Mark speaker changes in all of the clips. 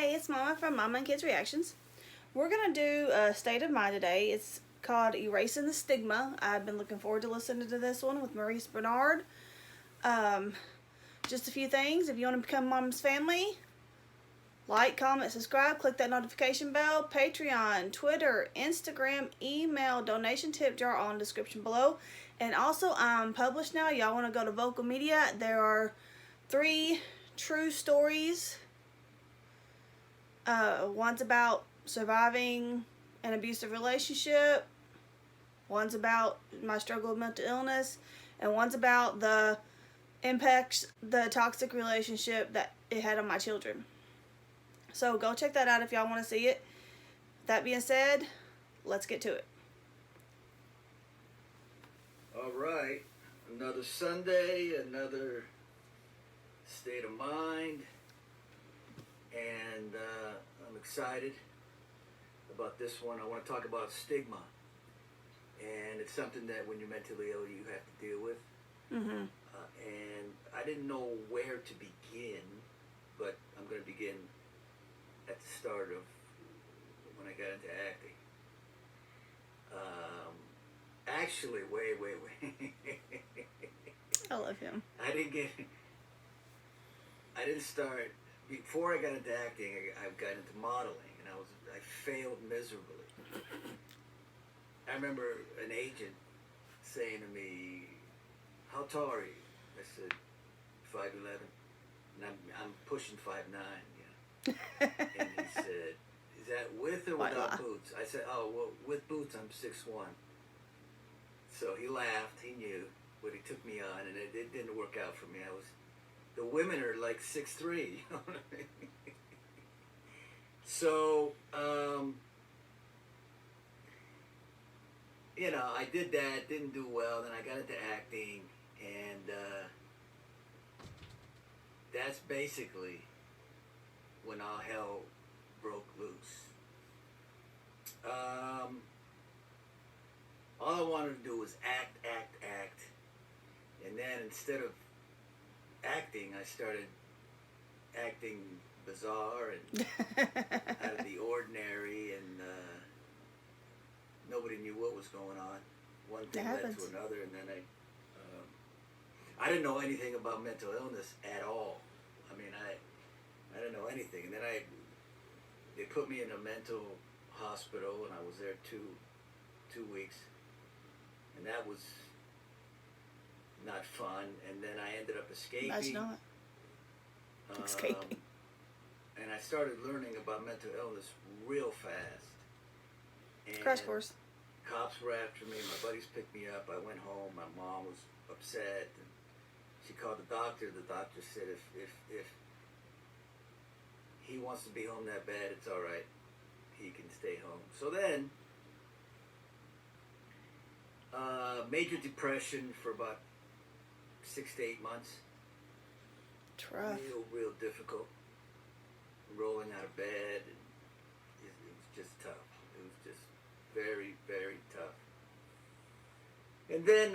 Speaker 1: Hey, it's Mama from Mamaandkidzreactions. We're going to do a state of mind today. It's called Erasing the Stigma. I've been looking forward to listening to this one with Maurice Bernard. Um, just a few things. If you want to become Mom's family, like, comment, subscribe, click that notification bell. Patreon, Twitter, Instagram, email, donation tip jar all in the description below. And also, I'm published now. Y'all want to go to Vocal Media. There are 3 true stories. One's about surviving an abusive relationship, one's about my struggle with mental illness, and one's about the impacts the toxic relationship that it had on my children. So go check that out if y'all want to see it. That being said, let's get to it.
Speaker 2: All right, another Sunday, another state of mind. And I'm excited about this one. I want to talk about stigma. And it's something that when you're mentally ill, you have to deal with.
Speaker 1: Mm-hmm.
Speaker 2: And I didn't know where to begin, but I'm going to begin at the start of when I got into acting. Actually, way.
Speaker 1: I love him.
Speaker 2: I didn't start. Before I got into acting, I got into modeling, and I failed miserably. I remember an agent saying to me, "How tall are you?" I said, 5'11", and I'm pushing 5'9". Yeah. And he said, "Is that with or without boots?" I said, "Oh, well, with boots, I'm 6'1". So he laughed. He knew, but he took me on, and it didn't work out for me. The women are like 6'3", you know what I mean? So, I did that, didn't do well, then I got into acting, and that's basically when all hell broke loose. All I wanted to do was act, and then instead of acting, I started acting bizarre and out of the ordinary, and nobody knew what was going on. One thing led to another, and then I didn't know anything about mental illness at all. I mean, I didn't know anything, and then they put me in a mental hospital, and I was there two weeks, and that was not fun. And then I ended up escaping.
Speaker 1: That's not escaping.
Speaker 2: And I started learning about mental illness real fast. And
Speaker 1: Crash course.
Speaker 2: Cops were after me. My buddies picked me up. I went home. My mom was upset. And she called the doctor. The doctor said if he wants to be home that bad, it's all right. He can stay home. So then, major depression for about 6 to 8 months.
Speaker 1: Rough.
Speaker 2: Real difficult. Rolling out of bed. And it was just tough. It was just very, very tough. And then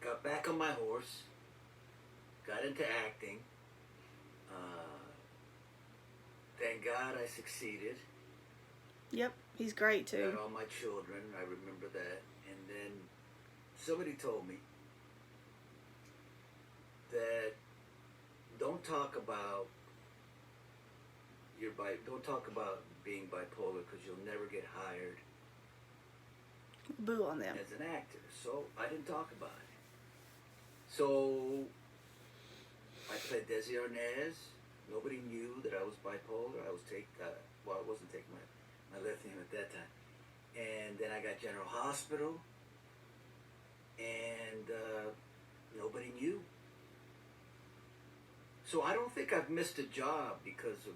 Speaker 2: got back on my horse. Got into acting. Thank God I succeeded.
Speaker 1: Yep, he's great too.
Speaker 2: Got all my children, I remember that. And then somebody told me that don't talk about being bipolar because you'll never get hired.
Speaker 1: Boo on them.
Speaker 2: As an actor. So I didn't talk about it. So I played Desi Arnaz. Nobody knew that I was bipolar. I wasn't taking my lithium at that time. And then I got General Hospital, and nobody knew. So I don't think I've missed a job because of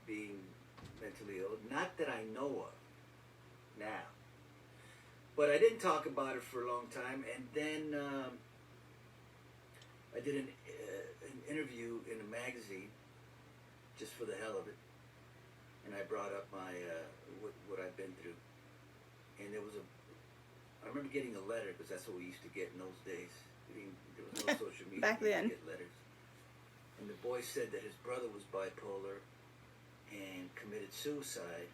Speaker 2: being mentally ill. Not that I know of now. But I didn't talk about it for a long time. And then I did an interview in a magazine just for the hell of it. And I brought up my what I've been through. And I remember getting a letter, because that's what we used to get in those days. There was no social media.
Speaker 1: Back then.
Speaker 2: Get letters. And the boy said that his brother was bipolar and committed suicide.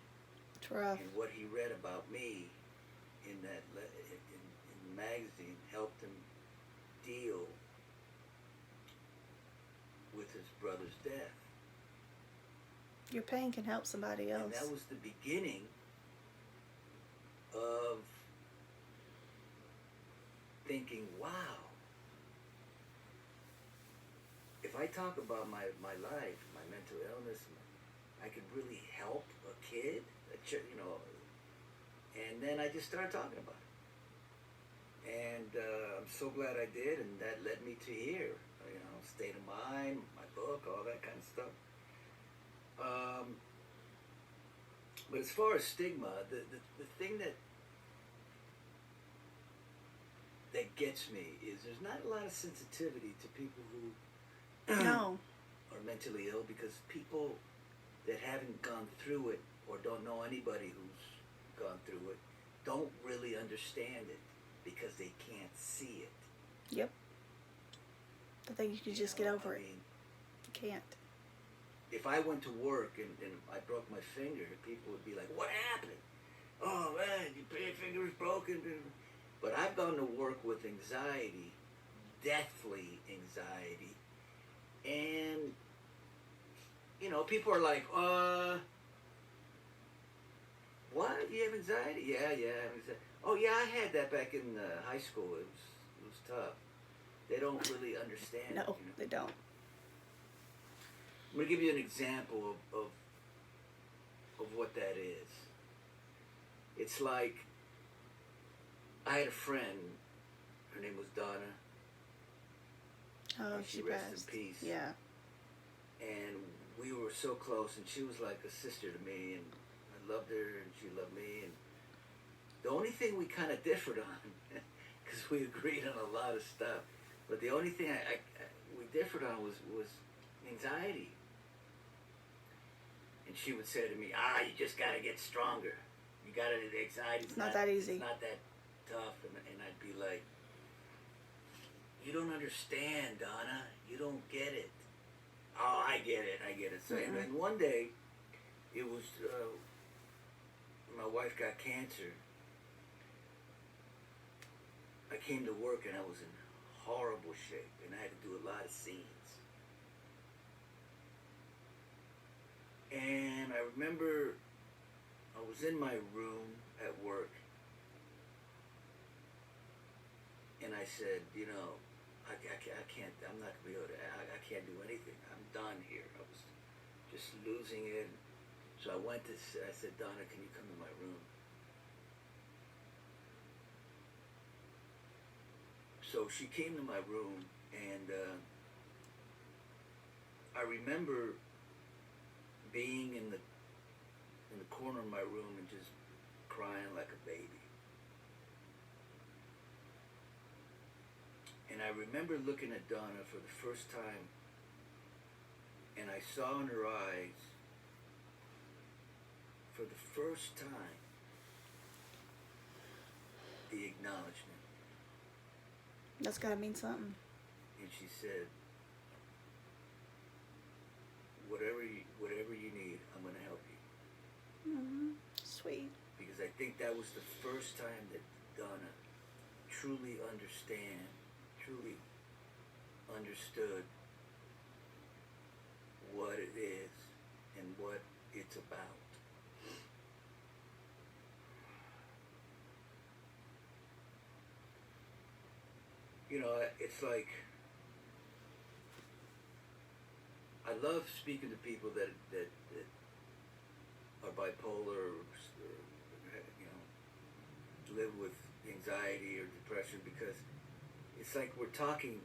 Speaker 1: It's rough.
Speaker 2: And what he read about me in that in the magazine helped him deal with his brother's death.
Speaker 1: Your pain can help somebody else.
Speaker 2: And that was the beginning of thinking, wow, if I talk about my life, my mental illness, I could really help a kid, you know. And then I just started talking about it. And I'm so glad I did, and that led me to here. You know, State of Mind, my book, all that kind of stuff. But as far as stigma, the thing that gets me is there's not a lot of sensitivity to people who
Speaker 1: No.
Speaker 2: are mentally ill, because people that haven't gone through it or don't know anybody who's gone through it don't really understand it because they can't see it.
Speaker 1: Yep. I think you could just get over it.
Speaker 2: Mean,
Speaker 1: you can't.
Speaker 2: if I went to work and I broke my finger, people would be like, what happened? Oh man, your finger was broken. But I've gone to work with anxiety, deathly anxiety, and, you know, people are like, what? You have anxiety? Yeah, yeah. Oh yeah, I had that back in high school. It was tough. They don't really understand it,
Speaker 1: No,
Speaker 2: you know?
Speaker 1: they don't.
Speaker 2: I'm going to give you an example of what that is. It's like, I had a friend, her name was Donna.
Speaker 1: Oh,
Speaker 2: and
Speaker 1: she
Speaker 2: rests
Speaker 1: passed.
Speaker 2: in peace.
Speaker 1: Yeah.
Speaker 2: And we were so close, and she was like a sister to me, and I loved her, and she loved me. And the only thing we kind of differed on, because we agreed on a lot of stuff, but the only thing we differed on was anxiety. And she would say to me, you just got to get stronger. You got to, the anxiety's
Speaker 1: It's not that easy.
Speaker 2: It's not that tough. And I'd be like, you don't understand, Donna. You don't get it. Oh, I get it. So, and one day, it was, my wife got cancer. I came to work and I was in horrible shape, and I had to do a lot of scenes. And I remember I was in my room at work, and I said, you know, I can't, I'm not going to be able to, I can't do anything. I'm done here. I was just losing it. So I said, Donna, can you come to my room? So she came to my room, and I remember being in the corner of my room and just crying like a baby. And I remember looking at Donna for the first time, and I saw in her eyes, for the first time, the acknowledgement.
Speaker 1: That's gotta mean something.
Speaker 2: And she said, whatever you need, I'm going to help you.
Speaker 1: Mm-hmm. Sweet.
Speaker 2: Because I think that was the first time that Donna truly understood what it is and what it's about. You know, it's like, I love speaking to people that are bipolar or you know, live with anxiety or depression, because it's like we're talking,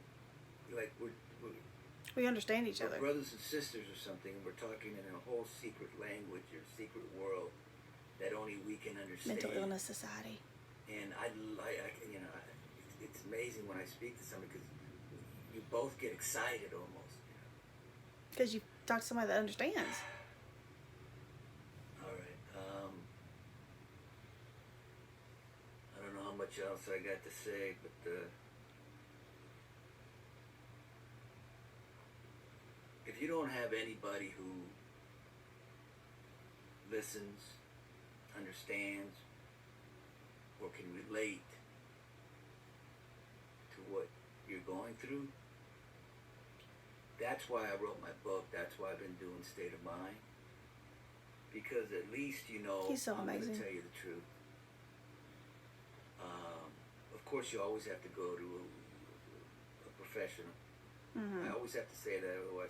Speaker 2: like
Speaker 1: We understand each other.
Speaker 2: we're brothers and sisters or something, and we're talking in a whole secret language or secret world that only we can understand.
Speaker 1: Mental Illness Society.
Speaker 2: And I you know, it's amazing when I speak to somebody, because you both get excited almost.
Speaker 1: Because you talk to somebody that understands.
Speaker 2: All right. I don't know how much else I got to say, but if you don't have anybody who listens, understands, or can relate to what you're going through, that's why I wrote my book. That's why I've been doing State of Mind. Because at least you know
Speaker 1: He's so
Speaker 2: I'm going
Speaker 1: amazing.
Speaker 2: to tell you the truth. Of course, you always have to go to a professional.
Speaker 1: Mm-hmm.
Speaker 2: I always have to say that, otherwise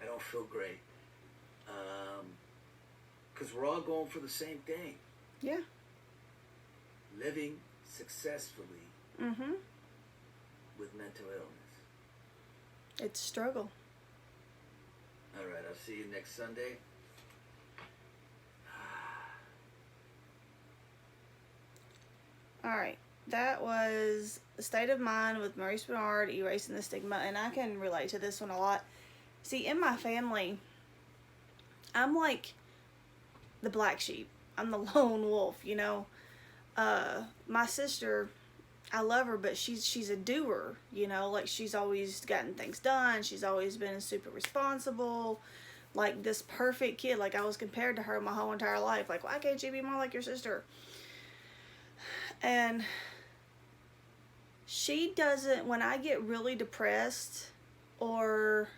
Speaker 2: I don't feel great. Because we're all going for the same thing.
Speaker 1: Yeah.
Speaker 2: Living successfully
Speaker 1: Mm-hmm.
Speaker 2: with mental illness.
Speaker 1: It's a struggle.
Speaker 2: All right, I'll see you next Sunday.
Speaker 1: All right. That was State of Mind with Maurice Bernard, Erasing the Stigma, and I can relate to this one a lot. See, in my family, I'm like the black sheep. I'm the lone wolf, you know. My sister, I love her, but she's a doer, you know. Like, she's always gotten things done. She's always been super responsible. Like, this perfect kid. Like, I was compared to her my whole entire life. Like, why can't you be more like your sister? And she doesn't, when I get really depressed, or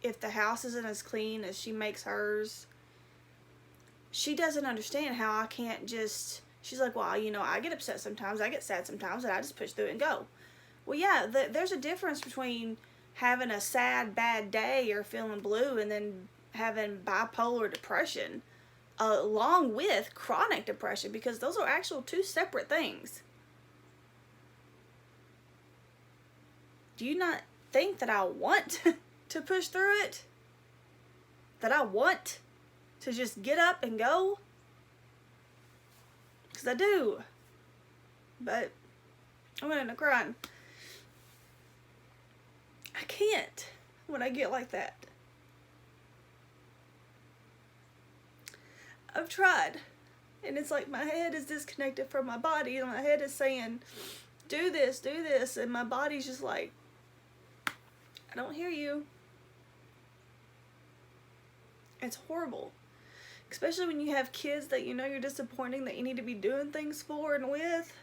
Speaker 1: if the house isn't as clean as she makes hers, she doesn't understand how I can't just, she's like, well, you know, I get upset sometimes, I get sad sometimes, and I just push through it and go. Well, yeah, there's a difference between having a sad, bad day or feeling blue and then having bipolar depression, along with chronic depression, because those are actual two separate things. Do you not think that I want to push through it? That I want to just get up and go? Because I do. But I'm going to end up crying. I can't when I get like that. I've tried. And it's like my head is disconnected from my body. And my head is saying, do this, do this. And my body's just like, I don't hear you. It's horrible. Especially when you have kids that you know you're disappointing, that you need to be doing things for and with.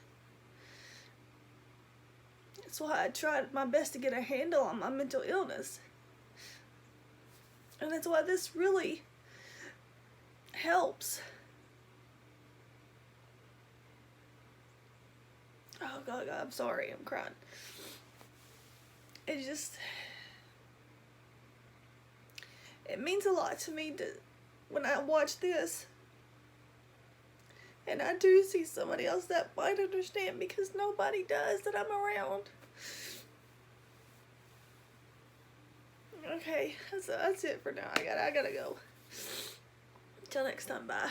Speaker 1: That's why I tried my best to get a handle on my mental illness. And that's why this really helps. Oh God, I'm sorry, I'm crying. It just, it means a lot to me to, when I watch this, and I do see somebody else that might understand, because nobody does that I'm around. Okay, that's it for now. I gotta go. Till next time, bye.